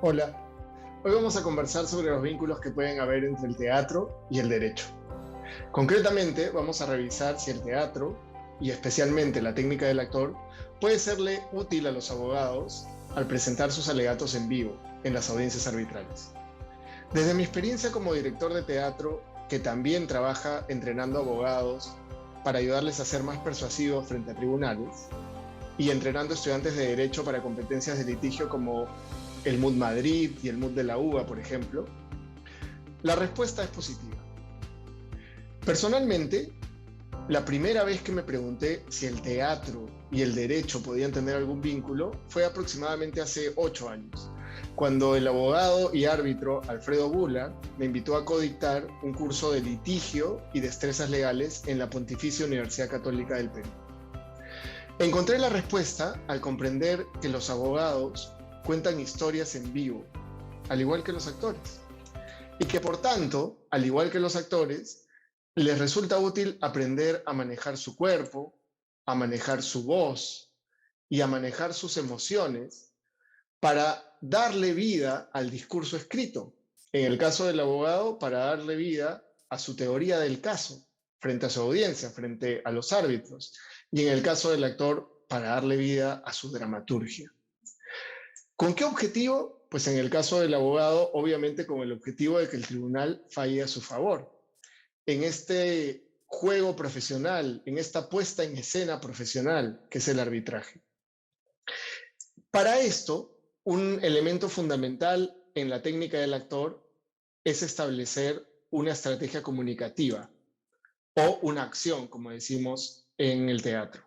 Hola, hoy vamos a conversar sobre los vínculos que pueden haber entre el teatro y el derecho. Concretamente, vamos a revisar si el teatro, y especialmente la técnica del actor, puede serle útil a los abogados al presentar sus alegatos en vivo en las audiencias arbitrales. Desde mi experiencia como director de teatro, que también trabaja entrenando abogados para ayudarles a ser más persuasivos frente a tribunales, y entrenando estudiantes de derecho para competencias de litigio como el MUD Madrid y el MUD de la UBA, por ejemplo, la respuesta es positiva. Personalmente, la primera vez que me pregunté si el teatro y el derecho podían tener algún vínculo fue aproximadamente hace 8 años, cuando el abogado y árbitro Alfredo Bula me invitó a codictar un curso de litigio y destrezas legales en la Pontificia Universidad Católica del Perú. Encontré la respuesta al comprender que los abogados cuentan historias en vivo, al igual que los actores, y que por tanto, al igual que los actores, les resulta útil aprender a manejar su cuerpo, a manejar su voz y a manejar sus emociones para darle vida al discurso escrito. En el caso del abogado, para darle vida a su teoría del caso, frente a su audiencia, frente a los árbitros. Y en el caso del actor, para darle vida a su dramaturgia. ¿Con qué objetivo? Pues en el caso del abogado, obviamente con el objetivo de que el tribunal falle a su favor. En este juego profesional, en esta puesta en escena profesional que es el arbitraje. Para esto, un elemento fundamental en la técnica del actor es establecer una estrategia comunicativa o una acción, como decimos en el teatro.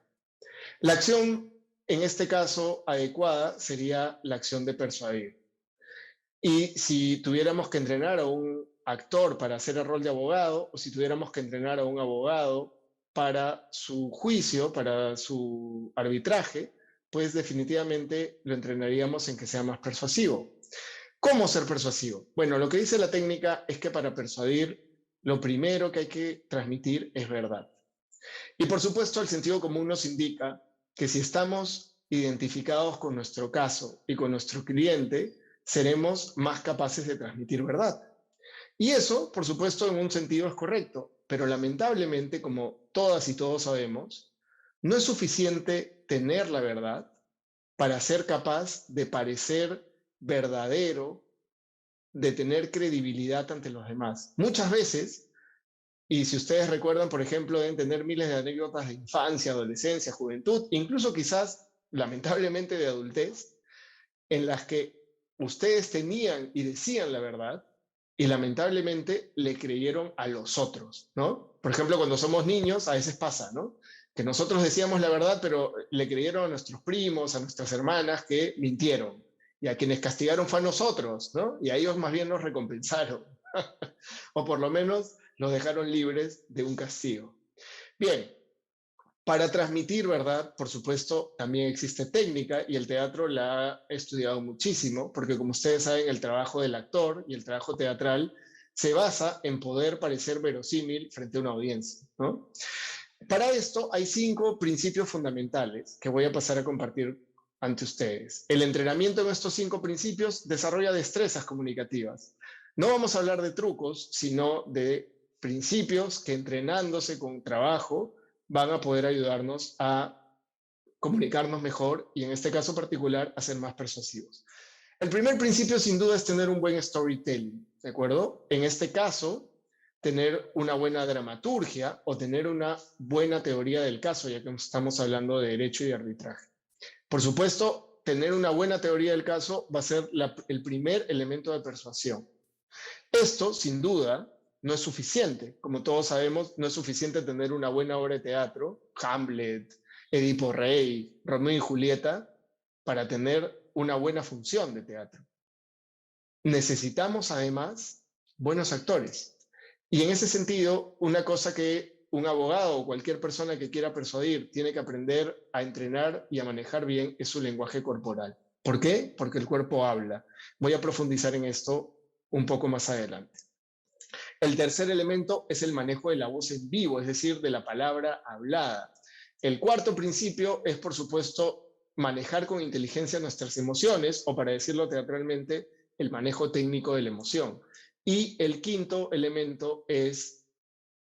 La acción, en este caso, adecuada sería la acción de persuadir. Y si tuviéramos que entrenar a un actor para hacer el rol de abogado, o si tuviéramos que entrenar a un abogado para su juicio, para su arbitraje, pues definitivamente lo entrenaríamos en que sea más persuasivo. ¿Cómo ser persuasivo? Bueno, lo que dice la técnica es que para persuadir, lo primero que hay que transmitir es verdad. Y por supuesto, el sentido común nos indica que si estamos identificados con nuestro caso y con nuestro cliente, seremos más capaces de transmitir verdad. Y eso, por supuesto, en un sentido es correcto, pero lamentablemente, como todas y todos sabemos, no es suficiente tener la verdad para ser capaz de parecer verdadero, de tener credibilidad ante los demás. Muchas veces, y si ustedes recuerdan, por ejemplo, deben tener miles de anécdotas de infancia, adolescencia, juventud, incluso quizás, lamentablemente, de adultez, en las que ustedes tenían y decían la verdad y lamentablemente le creyeron a los otros, ¿no? Por ejemplo, cuando somos niños, a veces pasa, ¿no? Que nosotros decíamos la verdad, pero le creyeron a nuestros primos, a nuestras hermanas que mintieron. Y a quienes castigaron fue a nosotros, ¿no? Y a ellos más bien nos recompensaron. O por lo menos los dejaron libres de un castigo. Bien, para transmitir verdad, por supuesto, también existe técnica y el teatro la ha estudiado muchísimo, porque como ustedes saben, el trabajo del actor y el trabajo teatral se basa en poder parecer verosímil frente a una audiencia, ¿no? Para esto hay 5 principios fundamentales que voy a pasar a compartir ante ustedes. El entrenamiento en estos 5 principios desarrolla destrezas comunicativas. No vamos a hablar de trucos, sino de principios que entrenándose con trabajo van a poder ayudarnos a comunicarnos mejor y en este caso particular a ser más persuasivos. El primer principio sin duda es tener un buen storytelling, ¿de acuerdo? En este caso, tener una buena dramaturgia o tener una buena teoría del caso, ya que estamos hablando de derecho y arbitraje. Por supuesto, tener una buena teoría del caso va a ser el primer elemento de persuasión. Esto, sin duda, no es suficiente. Como todos sabemos, no es suficiente tener una buena obra de teatro, Hamlet, Edipo Rey, Romeo y Julieta, para tener una buena función de teatro. Necesitamos, además, buenos actores. Y en ese sentido, una cosa que un abogado o cualquier persona que quiera persuadir tiene que aprender a entrenar y a manejar bien es su lenguaje corporal. ¿Por qué? Porque el cuerpo habla. Voy a profundizar en esto un poco más adelante. El tercer elemento es el manejo de la voz en vivo, es decir, de la palabra hablada. El cuarto principio es, por supuesto, manejar con inteligencia nuestras emociones, o para decirlo teatralmente, el manejo técnico de la emoción. Y el quinto elemento es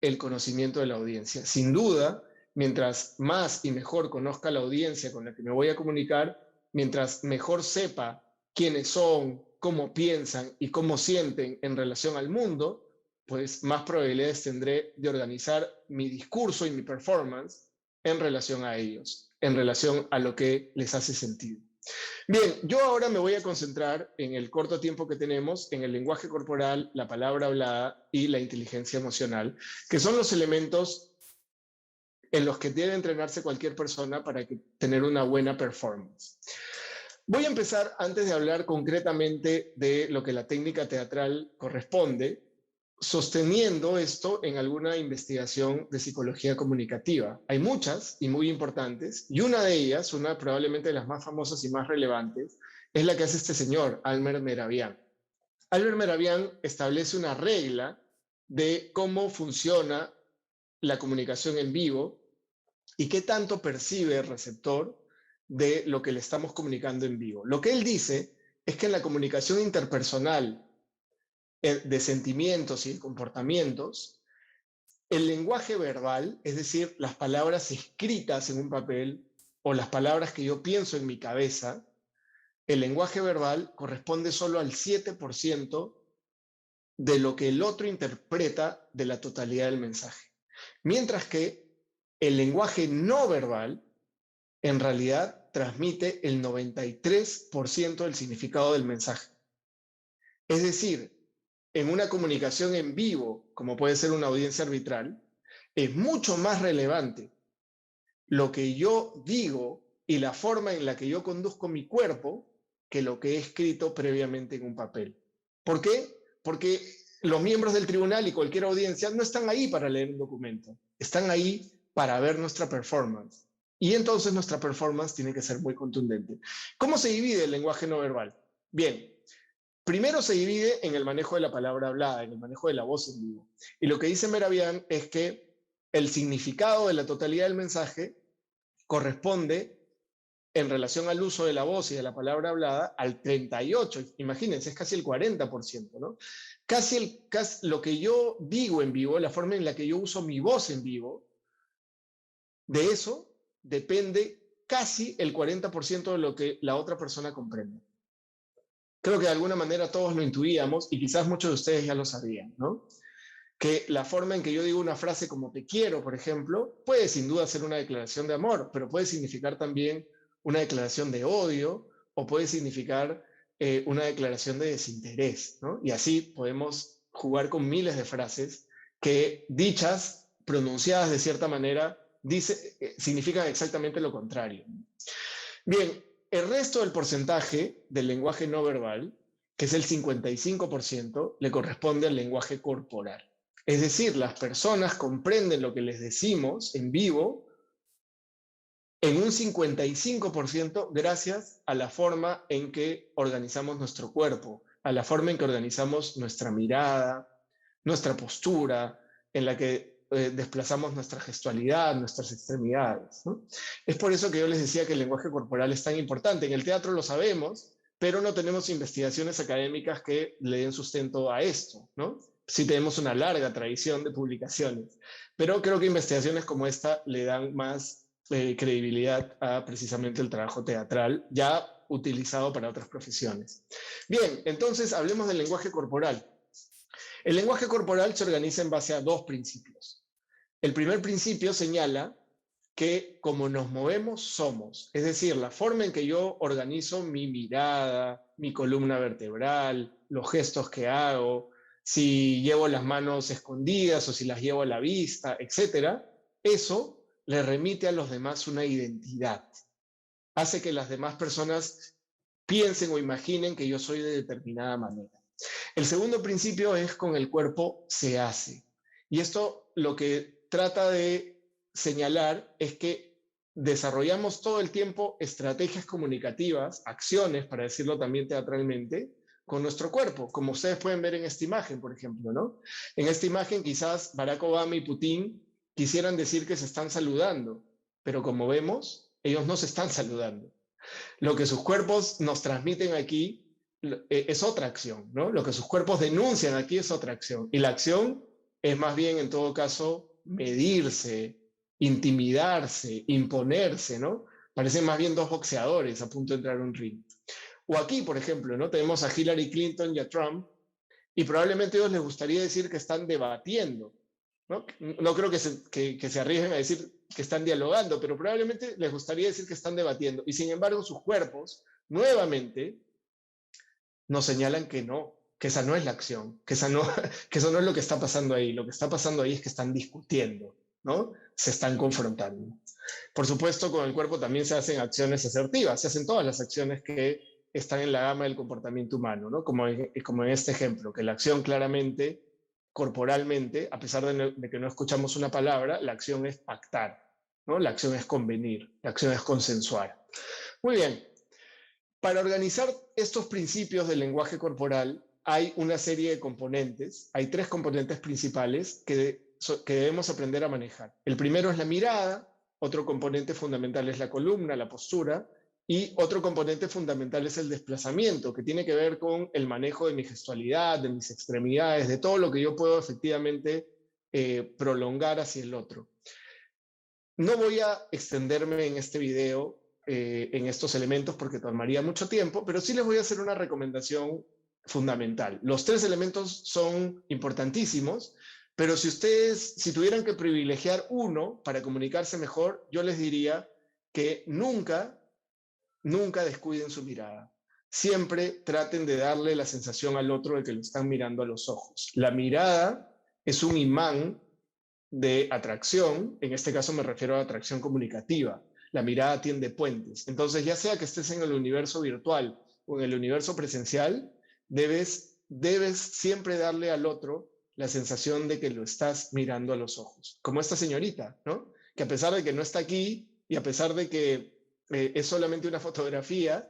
el conocimiento de la audiencia. Sin duda, mientras más y mejor conozca la audiencia con la que me voy a comunicar, mientras mejor sepa quiénes son, cómo piensan y cómo sienten en relación al mundo, pues más probabilidades tendré de organizar mi discurso y mi performance en relación a ellos, en relación a lo que les hace sentido. Bien, yo ahora me voy a concentrar en el corto tiempo que tenemos en el lenguaje corporal, la palabra hablada y la inteligencia emocional, que son los elementos en los que debe entrenarse cualquier persona para tener una buena performance. Voy a empezar, antes de hablar concretamente de lo que la técnica teatral corresponde, sosteniendo esto en alguna investigación de psicología comunicativa. Hay muchas y muy importantes, y una de ellas, una probablemente de las más famosas y más relevantes, es la que hace este señor, Albert Mehrabian. Albert Mehrabian establece una regla de cómo funciona la comunicación en vivo y qué tanto percibe el receptor de lo que le estamos comunicando en vivo. Lo que él dice es que en la comunicación interpersonal de sentimientos y de comportamientos, el lenguaje verbal, es decir, las palabras escritas en un papel o las palabras que yo pienso en mi cabeza, el lenguaje verbal corresponde solo al 7% de lo que el otro interpreta de la totalidad del mensaje. Mientras que el lenguaje no verbal en realidad transmite el 93% del significado del mensaje. Es decir, en una comunicación en vivo, como puede ser una audiencia arbitral, es mucho más relevante lo que yo digo y la forma en la que yo conduzco mi cuerpo que lo que he escrito previamente en un papel. ¿Por qué? Porque los miembros del tribunal y cualquier audiencia no están ahí para leer un documento, están ahí para ver nuestra performance. Y entonces nuestra performance tiene que ser muy contundente. ¿Cómo se divide el lenguaje no verbal? Bien, primero se divide en el manejo de la palabra hablada, en el manejo de la voz en vivo. Y lo que dice Mehrabian es que el significado de la totalidad del mensaje corresponde en relación al uso de la voz y de la palabra hablada al 38%. Imagínense, es casi el 40%, ¿no? Casi lo que yo digo en vivo, la forma en la que yo uso mi voz en vivo, de eso depende casi el 40% de lo que la otra persona comprende. Creo que de alguna manera todos lo intuíamos y quizás muchos de ustedes ya lo sabían, ¿no? Que la forma en que yo digo una frase como te quiero, por ejemplo, puede sin duda ser una declaración de amor, pero puede significar también una declaración de odio o puede significar una declaración de desinterés, ¿no? Y así podemos jugar con miles de frases que dichas, pronunciadas de cierta manera, significan exactamente lo contrario. Bien, el resto del porcentaje del lenguaje no verbal, que es el 55%, le corresponde al lenguaje corporal. Es decir, las personas comprenden lo que les decimos en vivo en un 55% gracias a la forma en que organizamos nuestro cuerpo, a la forma en que organizamos nuestra mirada, nuestra postura, en la que desplazamos nuestra gestualidad, nuestras extremidades, ¿no? Es por eso que yo les decía que el lenguaje corporal es tan importante. En el teatro lo sabemos, pero no tenemos investigaciones académicas que le den sustento a esto, ¿no? Sí tenemos una larga tradición de publicaciones, pero creo que investigaciones como esta le dan más credibilidad a precisamente el trabajo teatral ya utilizado para otras profesiones. Bien, entonces hablemos del lenguaje corporal. El lenguaje corporal se organiza en base a dos principios. El primer principio señala que como nos movemos somos, es decir, la forma en que yo organizo mi mirada, mi columna vertebral, los gestos que hago, si llevo las manos escondidas o si las llevo a la vista, etcétera, eso le remite a los demás una identidad. Hace que las demás personas piensen o imaginen que yo soy de determinada manera. El segundo principio es con el cuerpo se hace. Y esto lo que trata de señalar es que desarrollamos todo el tiempo estrategias comunicativas, acciones, para decirlo también teatralmente, con nuestro cuerpo, como ustedes pueden ver en esta imagen, por ejemplo, ¿no? En esta imagen quizás Barack Obama y Putin quisieran decir que se están saludando, pero como vemos, ellos no se están saludando. Lo que sus cuerpos nos transmiten aquí es otra acción, ¿no? Lo que sus cuerpos denuncian aquí es otra acción. Y la acción es más bien, en todo caso, medirse, intimidarse, imponerse, ¿no? Parecen más bien dos boxeadores a punto de entrar a un ring. O aquí, por ejemplo, ¿no? Tenemos a Hillary Clinton y a Trump, y probablemente a ellos les gustaría decir que están debatiendo, ¿no? No creo que se arriesguen a decir que están dialogando, pero probablemente les gustaría decir que están debatiendo. Y sin embargo, sus cuerpos, nuevamente, nos señalan que esa no es la acción, que eso no es lo que está pasando ahí. Lo que está pasando ahí es que están discutiendo, ¿no? Se están confrontando. Por supuesto, con el cuerpo también se hacen acciones asertivas, se hacen todas las acciones que están en la gama del comportamiento humano, ¿no? Como en este ejemplo, que la acción claramente, corporalmente, a pesar de que no escuchamos una palabra, la acción es pactar, ¿no? La acción es convenir, la acción es consensuar. Muy bien. Para organizar estos principios del lenguaje corporal hay una serie de componentes, hay 3 componentes principales que debemos aprender a manejar. El primero es la mirada, otro componente fundamental es la columna, la postura, y otro componente fundamental es el desplazamiento, que tiene que ver con el manejo de mi gestualidad, de mis extremidades, de todo lo que yo puedo efectivamente prolongar hacia el otro. No voy a extenderme en este video en estos elementos porque tomaría mucho tiempo, pero sí les voy a hacer una recomendación fundamental. Los 3 elementos son importantísimos, pero si tuvieran que privilegiar uno para comunicarse mejor, yo les diría que nunca descuiden su mirada. Siempre traten de darle la sensación al otro de que lo están mirando a los ojos. La mirada es un imán de atracción, en este caso me refiero a atracción comunicativa. La mirada tiende puentes. Entonces, ya sea que estés en el universo virtual o en el universo presencial, debes siempre darle al otro la sensación de que lo estás mirando a los ojos. Como esta señorita, ¿no? Que a pesar de que no está aquí y a pesar de que es solamente una fotografía,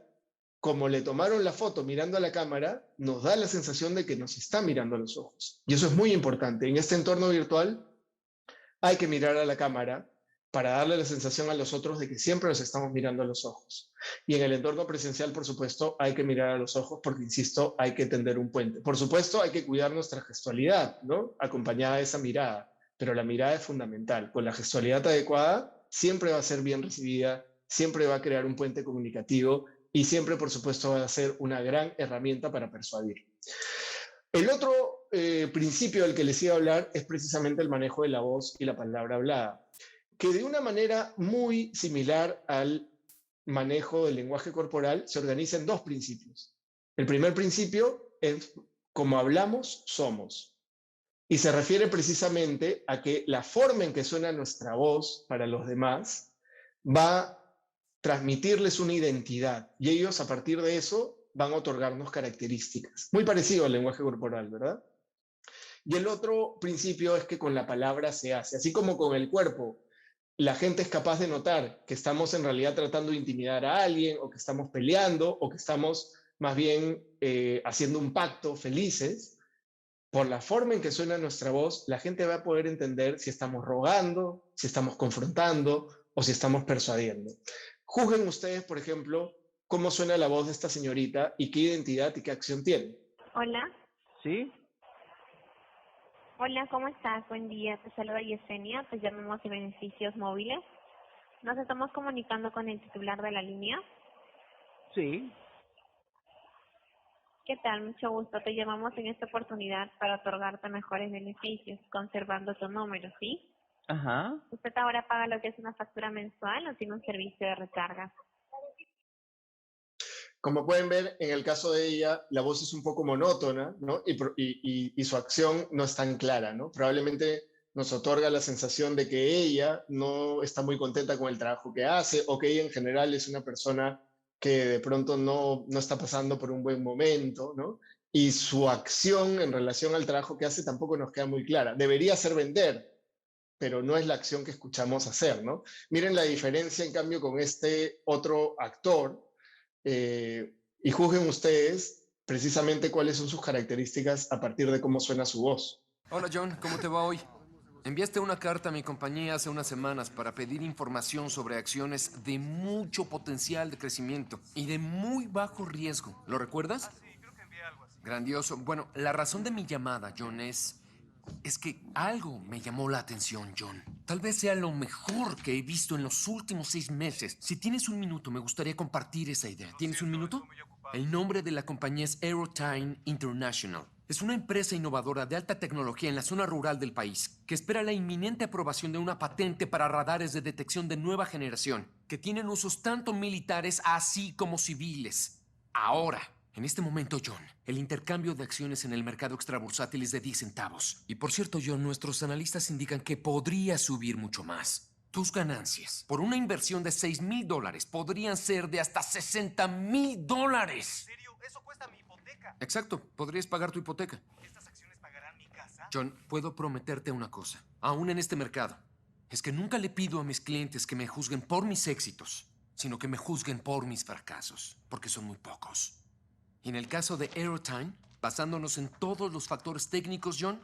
como le tomaron la foto mirando a la cámara, nos da la sensación de que nos está mirando a los ojos. Y eso es muy importante. En este entorno virtual, hay que mirar a la cámara para darle la sensación a los otros de que siempre los estamos mirando a los ojos. Y en el entorno presencial, por supuesto, hay que mirar a los ojos porque, insisto, hay que tender un puente. Por supuesto, hay que cuidar nuestra gestualidad, ¿no? Acompañada de esa mirada, pero la mirada es fundamental. Con la gestualidad adecuada, siempre va a ser bien recibida, siempre va a crear un puente comunicativo y siempre, por supuesto, va a ser una gran herramienta para persuadir. El otro principio del que les iba a hablar es precisamente el manejo de la voz y la palabra hablada, que de una manera muy similar al manejo del lenguaje corporal se organiza en 2 principios. El primer principio es como hablamos, somos. Y se refiere precisamente a que la forma en que suena nuestra voz para los demás va a transmitirles una identidad y ellos a partir de eso van a otorgarnos características. Muy parecido al lenguaje corporal, ¿verdad? Y el otro principio es que con la palabra se hace, así como con el cuerpo. La gente es capaz de notar que estamos en realidad tratando de intimidar a alguien o que estamos peleando o que estamos más bien haciendo un pacto felices. Por la forma en que suena nuestra voz, la gente va a poder entender si estamos rogando, si estamos confrontando o si estamos persuadiendo. Juzguen ustedes, por ejemplo, cómo suena la voz de esta señorita y qué identidad y qué acción tiene. Hola. ¿Sí? Hola, ¿cómo estás? Buen día. Te saluda Yesenia. Te llamamos de Beneficios Móviles. Nos estamos comunicando con el titular de la línea. Sí. ¿Qué tal? Mucho gusto. Te llamamos en esta oportunidad para otorgarte mejores beneficios, conservando tu número, ¿sí? Ajá. ¿Usted ahora paga lo que es una factura mensual o tiene un servicio de recarga? Como pueden ver, en el caso de ella, la voz es un poco monótona, ¿no? Y su acción no es tan clara, ¿no? Probablemente nos otorga la sensación de que ella no está muy contenta con el trabajo que hace o que ella en general es una persona que de pronto no está pasando por un buen momento, ¿no? Y su acción en relación al trabajo que hace tampoco nos queda muy clara. Debería ser vender, pero no es la acción que escuchamos hacer, ¿no? Miren la diferencia, en cambio, con este otro actor, y juzguen ustedes precisamente cuáles son sus características a partir de cómo suena su voz. Hola John, ¿cómo te va hoy? Enviaste una carta a mi compañía hace unas semanas para pedir información sobre acciones de mucho potencial de crecimiento y de muy bajo riesgo. ¿Lo recuerdas? Grandioso. Bueno, la razón de mi llamada, John, es que algo me llamó la atención, John. Tal vez sea lo mejor que he visto en los últimos 6 meses. Si tienes un minuto, me gustaría compartir esa idea. ¿Tienes un minuto? El nombre de la compañía es Aerotime International. Es una empresa innovadora de alta tecnología en la zona rural del país que espera la inminente aprobación de una patente para radares de detección de nueva generación que tienen usos tanto militares así como civiles. Ahora, en este momento, John, el intercambio de acciones en el mercado extrabursátil es de 10 centavos. Y por cierto, John, nuestros analistas indican que podría subir mucho más. Tus ganancias por una inversión de $6,000 podrían ser de hasta $60,000. ¿En serio? Eso cuesta mi hipoteca. Exacto, podrías pagar tu hipoteca. ¿Estas acciones pagarán mi casa? John, puedo prometerte una cosa, aún en este mercado. Es que nunca le pido a mis clientes que me juzguen por mis éxitos, sino que me juzguen por mis fracasos, porque son muy pocos. Y en el caso de Aerotime, basándonos en todos los factores técnicos, John,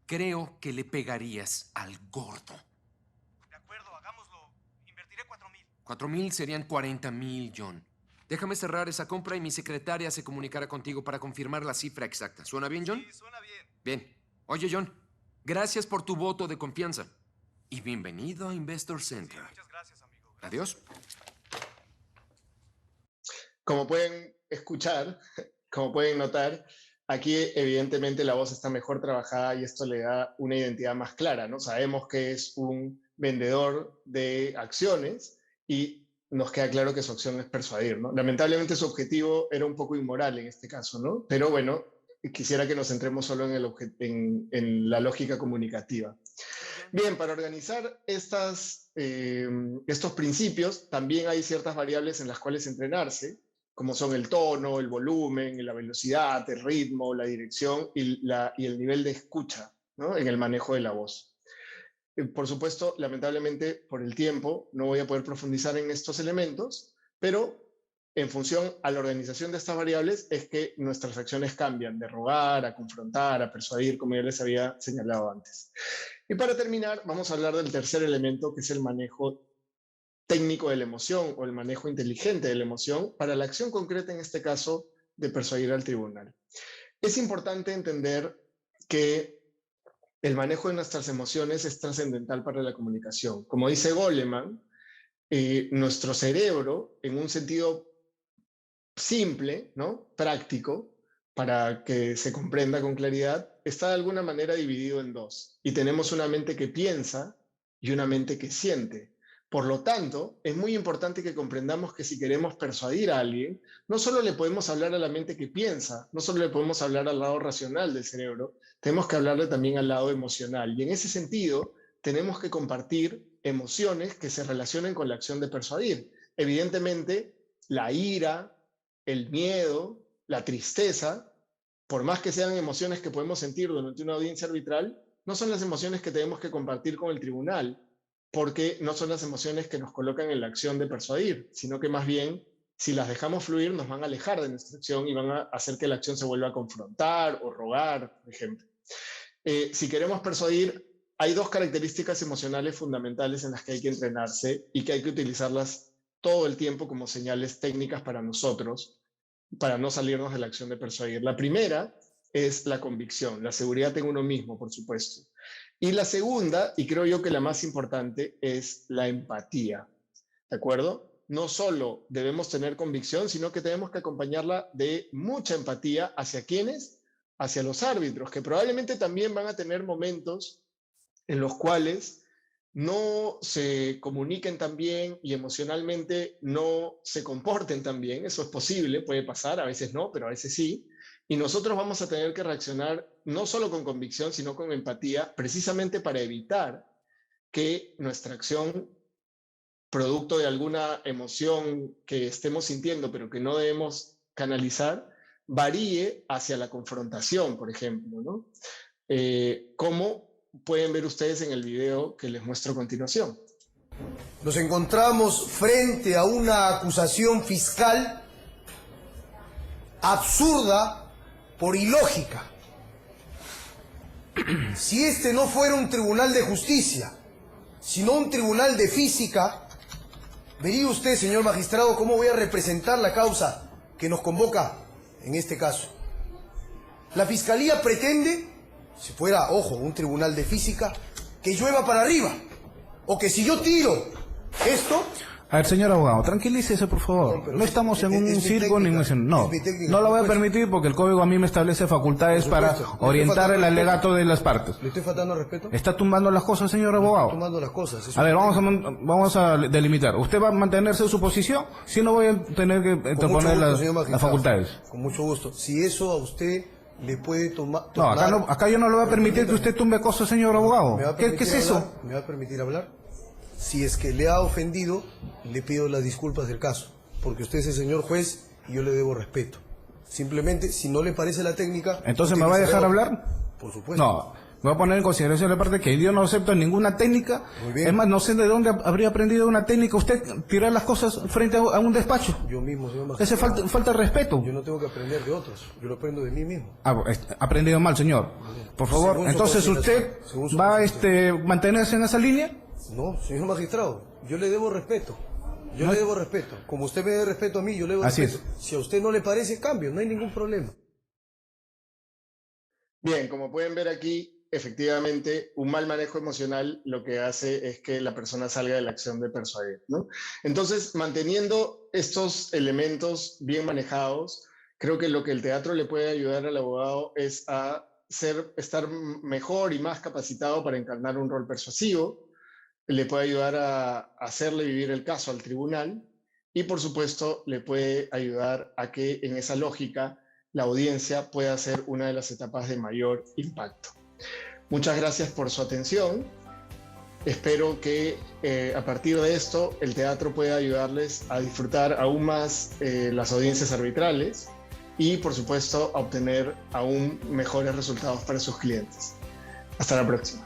creo que le pegarías al gordo. De acuerdo, hagámoslo. Invertiré 4,000. 4,000 serían 40,000, John. Déjame cerrar esa compra y mi secretaria se comunicará contigo para confirmar la cifra exacta. ¿Suena bien, John? Sí, suena bien. Bien. Oye, John, gracias por tu voto de confianza. Y bienvenido a Investor Center. Sí, muchas gracias, amigo. Gracias. Adiós. Como pueden escuchar, como pueden notar, aquí evidentemente la voz está mejor trabajada y esto le da una identidad más clara, ¿no? Sabemos que es un vendedor de acciones y nos queda claro que su acción es persuadir, ¿no? Lamentablemente su objetivo era un poco inmoral en este caso, ¿no? Pero bueno, quisiera que nos centremos solo en la lógica comunicativa. Bien, para organizar estos principios también hay ciertas variables en las cuales entrenarse, como son el tono, el volumen, la velocidad, el ritmo, la dirección y el nivel de escucha, ¿no? En el manejo de la voz. Por supuesto, lamentablemente, por el tiempo, no voy a poder profundizar en estos elementos, pero en función a la organización de estas variables es que nuestras acciones cambian, de rogar, a confrontar, a persuadir, como ya les había señalado antes. Y para terminar, vamos a hablar del tercer elemento, que es el manejo técnico de la emoción o el manejo inteligente de la emoción para la acción concreta, en este caso, de persuadir al tribunal. Es importante entender que el manejo de nuestras emociones es trascendental para la comunicación. Como dice Goleman, nuestro cerebro, en un sentido simple, ¿no? Práctico, para que se comprenda con claridad, está de alguna manera dividido en dos. Y tenemos una mente que piensa y una mente que siente. Por lo tanto, es muy importante que comprendamos que si queremos persuadir a alguien, no solo le podemos hablar a la mente que piensa, no solo le podemos hablar al lado racional del cerebro, tenemos que hablarle también al lado emocional. Y en ese sentido, tenemos que compartir emociones que se relacionen con la acción de persuadir. Evidentemente, la ira, el miedo, la tristeza, por más que sean emociones que podemos sentir durante una audiencia arbitral, no son las emociones que tenemos que compartir con el tribunal, porque no son las emociones que nos colocan en la acción de persuadir, sino que más bien, si las dejamos fluir, nos van a alejar de nuestra acción y van a hacer que la acción se vuelva a confrontar o rogar, por ejemplo. Si queremos persuadir, hay dos características emocionales fundamentales en las que hay que entrenarse y que hay que utilizarlas todo el tiempo como señales técnicas para nosotros, para no salirnos de la acción de persuadir. La primera es la convicción, la seguridad en uno mismo, por supuesto. Y la segunda, y creo yo que la más importante, es la empatía, ¿de acuerdo? No solo debemos tener convicción, sino que tenemos que acompañarla de mucha empatía. ¿Hacia quiénes? Hacia los árbitros, que probablemente también van a tener momentos en los cuales no se comuniquen tan bien y emocionalmente no se comporten tan bien. Eso es posible, puede pasar, a veces no, pero a veces sí. Y nosotros vamos a tener que reaccionar no solo con convicción, sino con empatía, precisamente para evitar que nuestra acción, producto de alguna emoción que estemos sintiendo, pero que no debemos canalizar, varíe hacia la confrontación, por ejemplo, ¿no? Como pueden ver ustedes en el video que les muestro a continuación. Nos encontramos frente a una acusación fiscal absurda por ilógica. Si este no fuera un tribunal de justicia, sino un tribunal de física, vería usted, señor magistrado, cómo voy a representar la causa que nos convoca en este caso. La fiscalía pretende, si fuera, ojo, un tribunal de física, que llueva para arriba. O que si yo tiro esto... A ver, señor abogado, tranquilícese, por favor. No estamos en un circo ni en un escenario. No, no lo voy a permitir porque el código a mí me establece facultades para orientar el alegato de las partes. ¿Le estoy faltando respeto? ¿Está tumbando las cosas, señor abogado? Tumbando las cosas. A ver, vamos a delimitar. ¿Usted va a mantenerse en su posición? Si no, voy a tener que interponer las facultades. Con mucho gusto. Si eso a usted le puede tomar... No, acá yo no le voy a permitir que usted tumbe cosas, señor abogado. ¿Qué es eso? ¿Me va a permitir hablar? Si es que le ha ofendido, le pido las disculpas del caso, porque usted es el señor juez y yo le debo respeto. Simplemente, si no le parece la técnica... ¿Entonces me va a dejar hablar? Por supuesto. No, me voy a poner en consideración la parte que yo no acepto ninguna técnica. Muy bien. Es más, no sé de dónde habría aprendido una técnica usted tirar las cosas frente a un despacho. Yo mismo, señor magistrado. Ese falta de respeto. Yo no tengo que aprender de otros, yo lo aprendo de mí mismo. Ha aprendido mal, señor. Por favor, entonces usted va a mantenerse en esa línea. No, señor magistrado, yo le debo respeto. Yo le debo respeto. Como usted me dé respeto a mí, yo le debo respeto. Así es. Si a usted no le parece, cambio, no hay ningún problema. Bien, como pueden ver aquí, efectivamente, un mal manejo emocional lo que hace es que la persona salga de la acción de persuadir, ¿no? Entonces, manteniendo estos elementos bien manejados, creo que lo que el teatro le puede ayudar al abogado es a estar mejor y más capacitado para encarnar un rol persuasivo, le puede ayudar a hacerle vivir el caso al tribunal y, por supuesto, le puede ayudar a que en esa lógica la audiencia pueda ser una de las etapas de mayor impacto. Muchas gracias por su atención. Espero que a partir de esto el teatro pueda ayudarles a disfrutar aún más las audiencias arbitrales y, por supuesto, a obtener aún mejores resultados para sus clientes. Hasta la próxima.